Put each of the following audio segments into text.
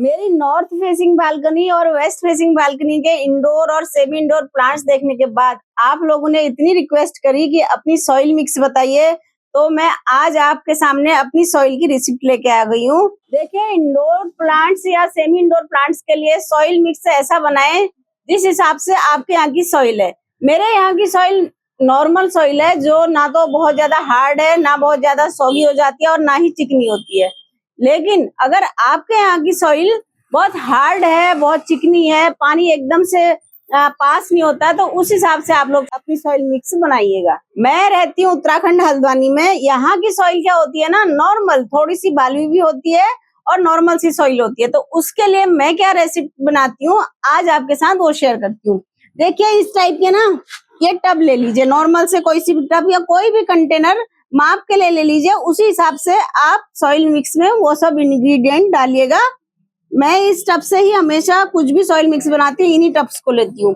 मेरी north facing balcony और waste facing balcony के इंडोर और सेमी इंडोर प्लांट्स देखने के बाद आप लोगों ने इतनी रिक्वेस्ट करी कि अपनी सॉइल मिक्स बताइए, तो मैं आज आपके सामने अपनी सॉइल की रिसिप्ट लेके आ गई हूँ। देखिए, इंडोर प्लांट्स या सेमी इंडोर प्लांट्स के लिए सॉइल मिक्स ऐसा बनाएं जिस हिसाब से आपके यहाँ की सॉइल है। मेरे यहाँ की सॉइल नॉर्मल सॉइल है, जो ना तो बहुत ज्यादा हार्ड है, ना बहुत ज्यादा सॉगी हो जाती है और ना ही चिकनी होती है। लेकिन अगर आपके यहाँ की सॉइल बहुत हार्ड है, बहुत चिकनी है, पानी एकदम से पास नहीं होता है, तो उस हिसाब से आप लोग अपनी सॉइल मिक्स बनाइएगा। मैं रहती हूँ उत्तराखंड हल्द्वानी में। यहाँ की सॉइल क्या होती है ना, नॉर्मल, थोड़ी सी बालुई भी होती है और नॉर्मल सी सॉइल होती है। तो उसके लिए मैं क्या रेसिपी बनाती हूँ, आज आपके साथ वो शेयर करती हूँ। देखिए, इस टाइप के ना ये टब ले लीजिए, नॉर्मल से कोई सी भी टब या कोई भी कंटेनर माप के लिए ले लीजिए। उसी हिसाब से आप सॉइल मिक्स में वो सब इंग्रेडिएंट डालिएगा। मैं इस टब से ही हमेशा कुछ भी सॉइल मिक्स बनाती हूँ, इन्हीं टब्स को लेती हूँ।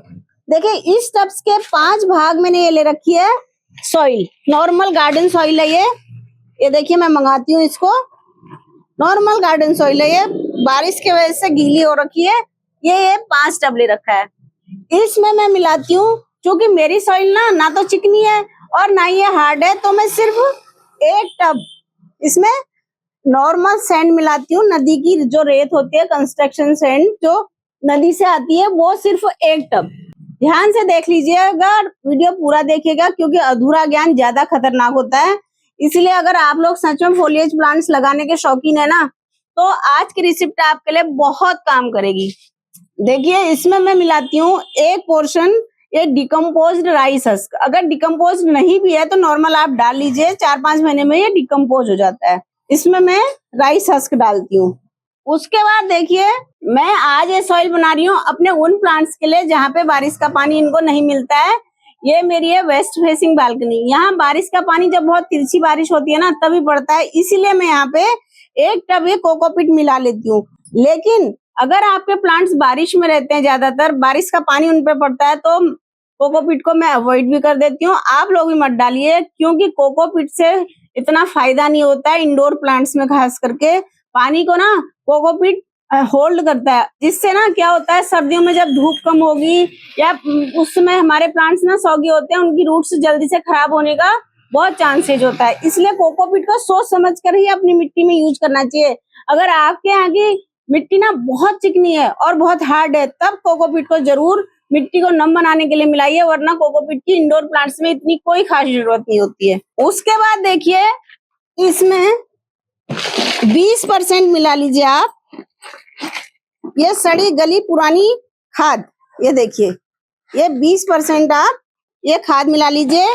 देखिए, इस टब्स के 5 भाग मैंने ये ले रखी है सॉइल। नॉर्मल गार्डन सॉइल है ये देखिए, मैं मंगाती हूँ इसको। नॉर्मल गार्डन सॉइल है ये, बारिश की वजह से गीली हो रखी है। ये 5 टब ले रखा है। इसमें मैं मिलाती हूँ, क्योंकि मेरी सॉइल ना तो चिकनी है और ना ये हार्ड है, तो मैं सिर्फ 1 टब इसमें नॉर्मल सैंड मिलाती हूँ। नदी की जो रेत होती है, कंस्ट्रक्शन सैंड जो नदी से आती है, वो सिर्फ 1 टब। ध्यान से देख लीजिएगा, वीडियो पूरा देखिएगा, क्योंकि अधूरा ज्ञान ज्यादा खतरनाक होता है। इसलिए अगर आप लोग सच में फोलिएज प्लांट्स लगाने के शौकीन है ना, तो आज की रिसिप्ट आपके लिए बहुत काम करेगी। देखिए, इसमें मैं मिलाती हूँ 1 पोर्शन ये डिकम्पोज्ड राइस हस्क। अगर डिकम्पोज नहीं भी है तो नॉर्मल आप डाल लीजिए, 4-5 महीने में ये डिकम्पोज हो जाता है। इसमें मैं राइस हस्क डालती हूँ। उसके बाद देखिए, मैं आज ये सॉइल बना रही हूँ अपने उन प्लांट्स के लिए जहाँ पे बारिश का पानी इनको नहीं मिलता है। ये मेरी है वेस्ट फेसिंग बालकनी। यहाँ बारिश का पानी जब बहुत तिरछी बारिश होती है ना, तभी पड़ता है। इसीलिए मैं यहाँ पे 1 टब ये कोकोपीट मिला लेती हूँ। लेकिन अगर आपके प्लांट्स बारिश में रहते हैं, ज्यादातर बारिश का पानी उन पे पड़ता है, तो कोकोपीट को मैं अवॉइड भी कर देती हूँ। आप लोग भी मत डालिए, क्योंकि कोकोपीट से इतना फायदा नहीं होता है इंडोर प्लांट्स में। खास करके पानी को ना कोकोपीट होल्ड करता है, जिससे ना क्या होता है, सर्दियों में जब धूप कम होगी या उस समय हमारे प्लांट्स ना सॉगी होते हैं, उनकी रूट्स जल्दी से खराब होने का बहुत चांसेज होता है। इसलिए कोकोपीट को सोच समझ कर ही अपनी मिट्टी में यूज करना चाहिए। अगर आपके यहाँ की मिट्टी ना बहुत चिकनी है और बहुत हार्ड है, तब कोकोपीट को जरूर मिट्टी को नम बनाने के लिए मिलाइए, वरना कोकोपीट की इंडोर प्लांट्स में इतनी कोई खास जरूरत नहीं होती है। उसके बाद देखिए, इसमें 20% मिला लीजिए आप ये सड़ी गली पुरानी खाद। ये देखिए, ये 20% आप ये खाद मिला लीजिए।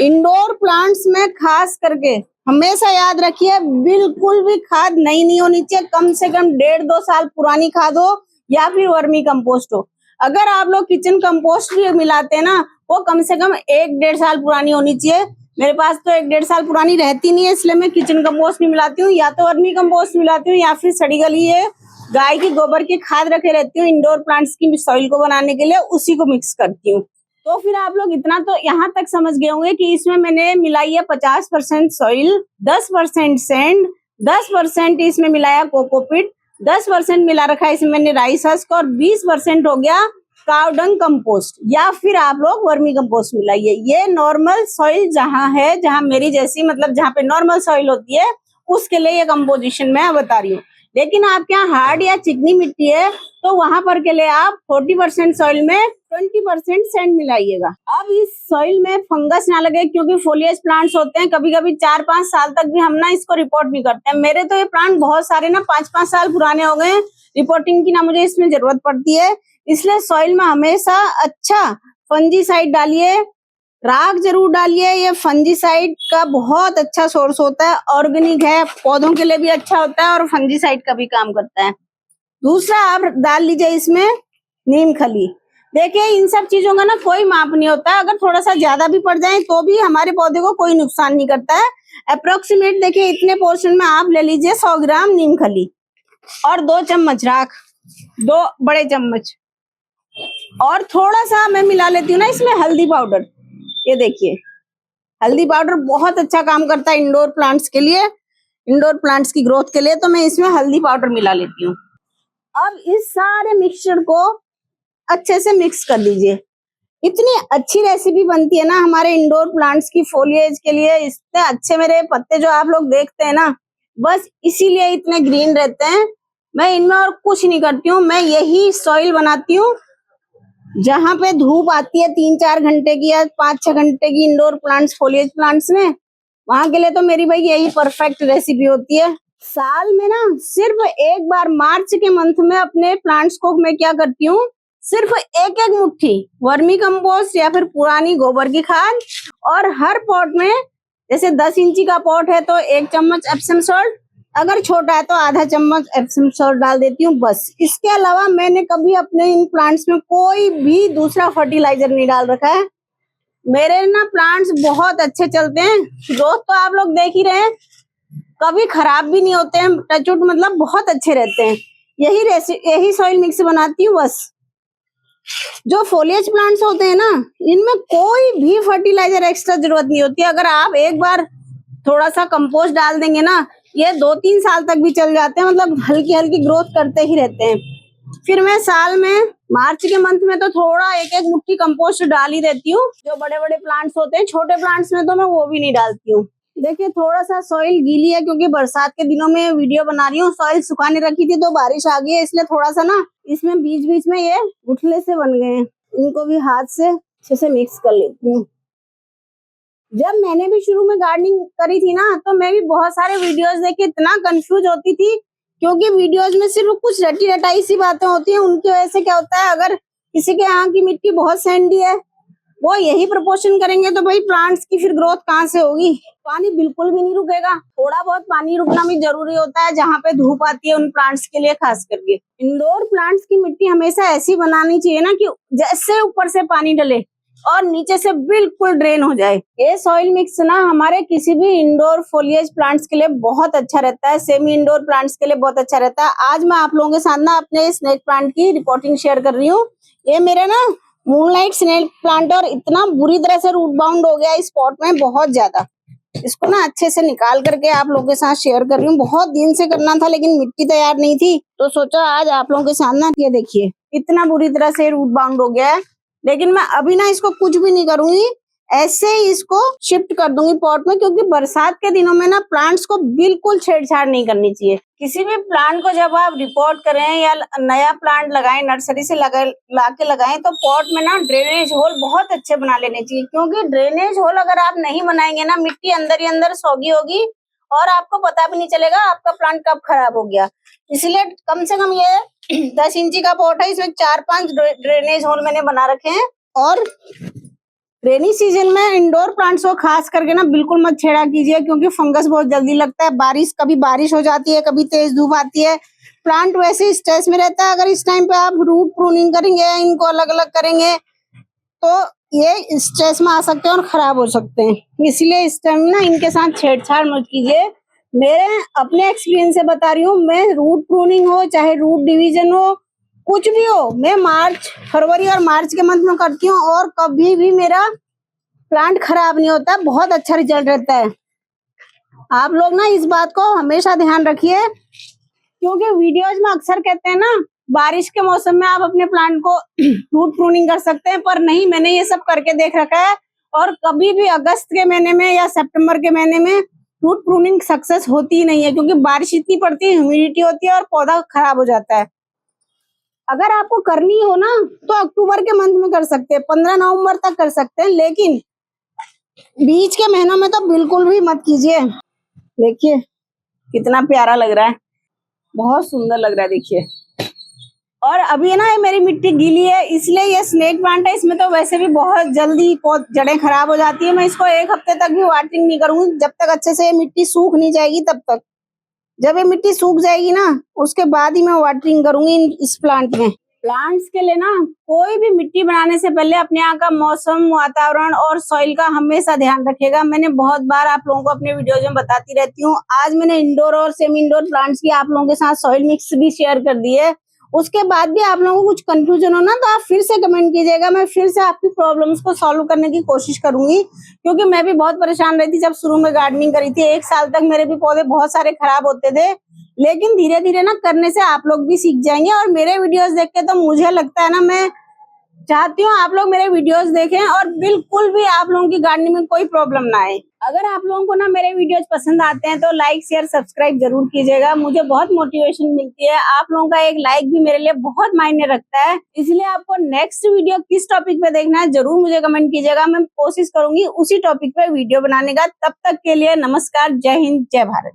इंडोर प्लांट्स में खास करके हमेशा याद रखिए, बिल्कुल भी खाद नई नहीं होनी चाहिए। कम से कम 1.5-2 साल पुरानी खाद हो या फिर वर्मी कंपोस्ट हो। अगर आप लोग किचन कंपोस्ट भी मिलाते हैं ना, वो कम से कम 1-1.5 साल पुरानी होनी चाहिए। मेरे पास तो 1-1.5 साल पुरानी रहती नहीं है, इसलिए मैं किचन कंपोस्ट नहीं मिलाती हूँ। या तो वर्मी कंपोस्ट मिलाती हूँ या फिर सड़ी गली है गाय की गोबर की खाद रखे रहती हूँ इंडोर प्लांट्स की सॉइल को बनाने के लिए, उसी को मिक्स करती हूँ। तो फिर आप लोग इतना तो यहाँ तक समझ गए होंगे कि इसमें मैंने मिलाई है 50% सॉइल, 10% सैंड, 10% इसमें मिलाया कोकोपीट, 10% मिला रखा है इसमें मैंने राइस हस्क, और 20% हो गया काव डंग कंपोस्ट, या फिर आप लोग वर्मी कंपोस्ट मिलाइए। ये नॉर्मल सॉइल जहाँ है, जहाँ मेरी जैसी, मतलब जहाँ पे नॉर्मल सॉइल होती है, उसके लिए ये कंपोजिशन मैं बता रही हूँ। लेकिन आपके यहाँ हार्ड या चिकनी मिट्टी है, तो वहां पर के लिए आप 40% सॉइल में 20% सैंड मिलाइएगा। अब इस सॉइल में फंगस ना लगे, क्योंकि फोलिएज प्लांट्स होते हैं, कभी कभी 4-5 साल तक भी हम ना इसको रिपोर्ट नहीं करते हैं। मेरे तो ये प्लांट बहुत सारे ना 5-5 साल पुराने हो गए, रिपोर्टिंग की ना मुझे इसमें जरूरत पड़ती है। इसलिए सॉइल में हमेशा अच्छा फंजीसाइड डालिए, राख जरूर डालिए। ये फंजीसाइड का बहुत अच्छा सोर्स होता है, ऑर्गेनिक है, पौधों के लिए भी अच्छा होता है और फंजीसाइड का भी काम करता है। दूसरा, आप डाल लीजिए इसमें नीम खली। देखिए, इन सब चीजों का ना कोई माप नहीं होता है, अगर थोड़ा सा ज्यादा भी पड़ जाए तो भी हमारे पौधे को कोई नुकसान नहीं करता है। अप्रोक्सीमेट देखिए, इतने पोर्शन में आप ले लीजिए 100 ग्राम नीम खली और 2 चम्मच राख, 2 बड़े चम्मच, और थोड़ा सा मैं मिला लेती हूँ ना इसमें हल्दी पाउडर। ये देखिए, हल्दी पाउडर बहुत अच्छा काम करता है इंडोर प्लांट्स के लिए, इंडोर प्लांट्स की ग्रोथ के लिए, तो मैं इसमें हल्दी पाउडर मिला लेती हूँ। अब इस सारे मिक्सचर को अच्छे से मिक्स कर लीजिए। इतनी अच्छी रेसिपी बनती है ना हमारे इंडोर प्लांट्स की फोलिएज के लिए। इतने अच्छे मेरे पत्ते जो आप लोग देखते हैं ना, बस इसीलिए इतने ग्रीन रहते हैं। मैं इनमें और कुछ नहीं करती हूँ, मैं यही सॉइल बनाती हूँ जहाँ पे धूप आती है 3-4 घंटे की या 5-6 घंटे की इंडोर प्लांट्स फोलिएज प्लांट्स में, वहां के लिए तो मेरी भाई यही परफेक्ट रेसिपी होती है। साल में ना सिर्फ एक बार मार्च के मंथ में अपने प्लांट्स को मैं क्या करती हूँ, सिर्फ एक एक मुट्ठी वर्मी कंपोस्ट या फिर पुरानी गोबर की खाद, और हर पॉट में जैसे 10 इंची का पॉट है तो 1 चम्मच एप्सम सॉल्ट, अगर छोटा है तो आधा चम्मच एप्सम सॉल्ट डाल देती हूँ बस। इसके अलावा मैंने कभी अपने इन प्लांट्स में कोई भी दूसरा फर्टिलाइजर नहीं डाल रखा है। मेरे ना प्लांट्स बहुत अच्छे चलते हैं, ग्रोथ तो आप लोग देख ही रहे हैं, कभी खराब भी नहीं होते हैं, टचवुड मतलब बहुत अच्छे रहते हैं। यही सॉइल मिक्स बनाती हूँ बस। जो फोलिएज प्लांट्स होते हैं ना, इनमें कोई भी फर्टिलाइजर एक्स्ट्रा जरूरत नहीं होती है। अगर आप एक बार थोड़ा सा कंपोस्ट डाल देंगे ना, ये 2-3 साल तक भी चल जाते हैं, मतलब हल्की हल्की ग्रोथ करते ही रहते हैं। फिर मैं साल में मार्च के मंथ में तो थोड़ा एक एक मुट्ठी कंपोस्ट डाल ही देती हूँ। जो बड़े बड़े प्लांट्स होते हैं, छोटे प्लांट्स में तो मैं वो भी नहीं डालती हूँ। देखिए थोड़ा सा सॉइल गीली है क्योंकि बरसात के दिनों में वीडियो बना रही हूँ। सॉइल सुखाने रखी थी तो बारिश आ गई है, इसलिए थोड़ा सा ना इसमें बीच बीच में ये गुठले से बन गए हैं। इनको भी हाथ से अच्छे से मिक्स कर लेती हूँ। जब मैंने भी शुरू में गार्डनिंग करी थी ना, तो मैं भी बहुत सारे वीडियोस देख के इतना कंफ्यूज होती थी, क्योंकि वीडियोस में सिर्फ कुछ रटी रटाई सी बातें होती हैं। उनकी वजह से क्या होता है, अगर किसी के यहाँ की मिट्टी बहुत सैंडी है, वो यही प्रपोर्शन करेंगे तो भाई प्लांट्स की फिर ग्रोथ कहाँ से होगी। पानी बिल्कुल भी नहीं रुकेगा, थोड़ा बहुत पानी रुकना भी जरूरी होता है जहाँ पे धूप आती है उन प्लांट्स के लिए खास करके। इंडोर प्लांट्स की मिट्टी हमेशा ऐसी बनानी चाहिए ना कि जैसे ऊपर से पानी डले और नीचे से बिल्कुल ड्रेन हो जाए। ये सॉइल मिक्स ना हमारे किसी भी इंडोर फोलिएज प्लांट्स के लिए बहुत अच्छा रहता है, सेमी इंडोर प्लांट्स के लिए बहुत अच्छा रहता है। आज मैं आप लोगों के साथ ना अपने स्नेक प्लांट की रिपोर्टिंग शेयर कर रही हूँ। ये मेरे ना मूनलाइट स्नेक प्लांट और इतना बुरी तरह से रूट बाउंड हो गया इस पॉट में, बहुत ज्यादा। इसको ना अच्छे से निकाल करके आप लोगों के साथ शेयर कर रही हूँ। बहुत दिन से करना था लेकिन मिट्टी तैयार नहीं थी, तो सोचा आज आप लोगों के साथ ना, ये देखिए इतना बुरी तरह से रूट बाउंड हो गया है। लेकिन मैं अभी ना इसको कुछ भी नहीं करूंगी, ऐसे ही इसको शिफ्ट कर दूंगी पॉट में, क्योंकि बरसात के दिनों में ना प्लांट्स को बिल्कुल छेड़छाड़ नहीं करनी चाहिए। किसी भी प्लांट को जब आप रिपोर्ट करें या नया प्लांट लगाएं, नर्सरी से ला के लगाएं, तो पॉट में ना ड्रेनेज होल बहुत अच्छे बना लेने चाहिए। क्योंकि ड्रेनेज होल अगर आप नहीं बनाएंगे ना, मिट्टी अंदर ही अंदर सौगी होगी और आपको पता भी नहीं चलेगा आपका प्लांट कब खराब हो गया। इसलिए कम से कम ये 10 इंची का पॉट है, इसमें 4-5 ड्रेनेज होल मैंने बना रखे हैं। और रेनी सीजन में इंडोर प्लांट्स को खास करके ना बिल्कुल मत छेड़ा कीजिए, क्योंकि फंगस बहुत जल्दी लगता है। कभी बारिश हो जाती है, कभी तेज धूप आती है, प्लांट वैसे ही स्ट्रेस में रहता है। अगर इस टाइम पे आप रूट प्रूनिंग करेंगे, इनको अलग अलग करेंगे, तो ये स्ट्रेस में आ सकते हैं और खराब हो सकते हैं। इसलिए इस टाइम ना इनके साथ छेड़छाड़ मत कीजिए। मेरे अपने एक्सपीरियंस से बता रही हूँ, मैं रूट प्रूनिंग हो चाहे रूट डिवीजन हो, कुछ भी हो, मैं फरवरी और मार्च के मंथ में करती हूँ और कभी भी मेरा प्लांट खराब नहीं होता, बहुत अच्छा रिजल्ट रहता है। आप लोग ना इस बात को हमेशा ध्यान रखिए, क्योंकि वीडियोज में अक्सर कहते हैं ना बारिश के मौसम में आप अपने प्लांट को रूट प्रूनिंग कर सकते हैं, पर नहीं, मैंने ये सब करके देख रखा है और कभी भी अगस्त के महीने में या सितंबर के महीने में रूट प्रूनिंग सक्सेस होती ही नहीं है, क्योंकि बारिश इतनी पड़ती है, ह्यूमिडिटी होती है और पौधा खराब हो जाता है। अगर आपको करनी हो ना तो अक्टूबर के मंथ में कर सकते हैं, 15 नवंबर तक कर सकते हैं, लेकिन बीच के महीनों में तो बिल्कुल भी मत कीजिए। देखिए कितना प्यारा लग रहा है, बहुत सुंदर लग रहा है, देखिए। और अभी ना ये मेरी मिट्टी गीली है, इसलिए ये स्नेक प्लांट है, इसमें तो वैसे भी बहुत जल्दी जड़ें खराब हो जाती है। मैं इसको 1 हफ्ते तक भी वाटरिंग नहीं करूंगी, जब तक अच्छे से ये मिट्टी सूख नहीं जाएगी तब तक। जब ये मिट्टी सूख जाएगी ना, उसके बाद ही मैं वाटरिंग करूंगी इस प्लांट में। प्लांट्स के लिए ना कोई भी मिट्टी बनाने से पहले अपने यहाँ का मौसम, वातावरण और सॉइल का हमेशा ध्यान रखिएगा। मैंने बहुत बार आप लोगों को अपने वीडियोज में बताती रहती हूँ। आज मैंने इंडोर और सेमी इंडोर प्लांट्स की आप लोगों के साथ सॉइल मिक्स भी शेयर कर दी है, उसके बाद भी आप लोगों को कुछ कंफ्यूजन हो ना तो आप फिर से कमेंट कीजिएगा, मैं फिर से आपकी प्रॉब्लम्स को सॉल्व करने की कोशिश करूंगी, क्योंकि मैं भी बहुत परेशान रही थी जब शुरू में गार्डनिंग करी थी। 1 साल तक मेरे भी पौधे बहुत सारे खराब होते थे, लेकिन धीरे धीरे ना करने से आप लोग भी सीख जाएंगे। और मेरे वीडियोस देख के तो मुझे लगता है ना, मैं चाहती हूँ आप लोग मेरे वीडियोस देखें और बिल्कुल भी आप लोगों की गार्डनिंग में कोई प्रॉब्लम ना आए। अगर आप लोगों को ना मेरे वीडियोस पसंद आते हैं तो लाइक शेयर सब्सक्राइब जरूर कीजिएगा, मुझे बहुत मोटिवेशन मिलती है। आप लोगों का एक लाइक भी मेरे लिए बहुत मायने रखता है। इसलिए आपको नेक्स्ट वीडियो किस टॉपिक पे देखना है जरूर मुझे कमेंट कीजिएगा, मैं कोशिश करूंगी उसी टॉपिक पे वीडियो बनाने का। तब तक के लिए नमस्कार, जय हिंद, जय भारत।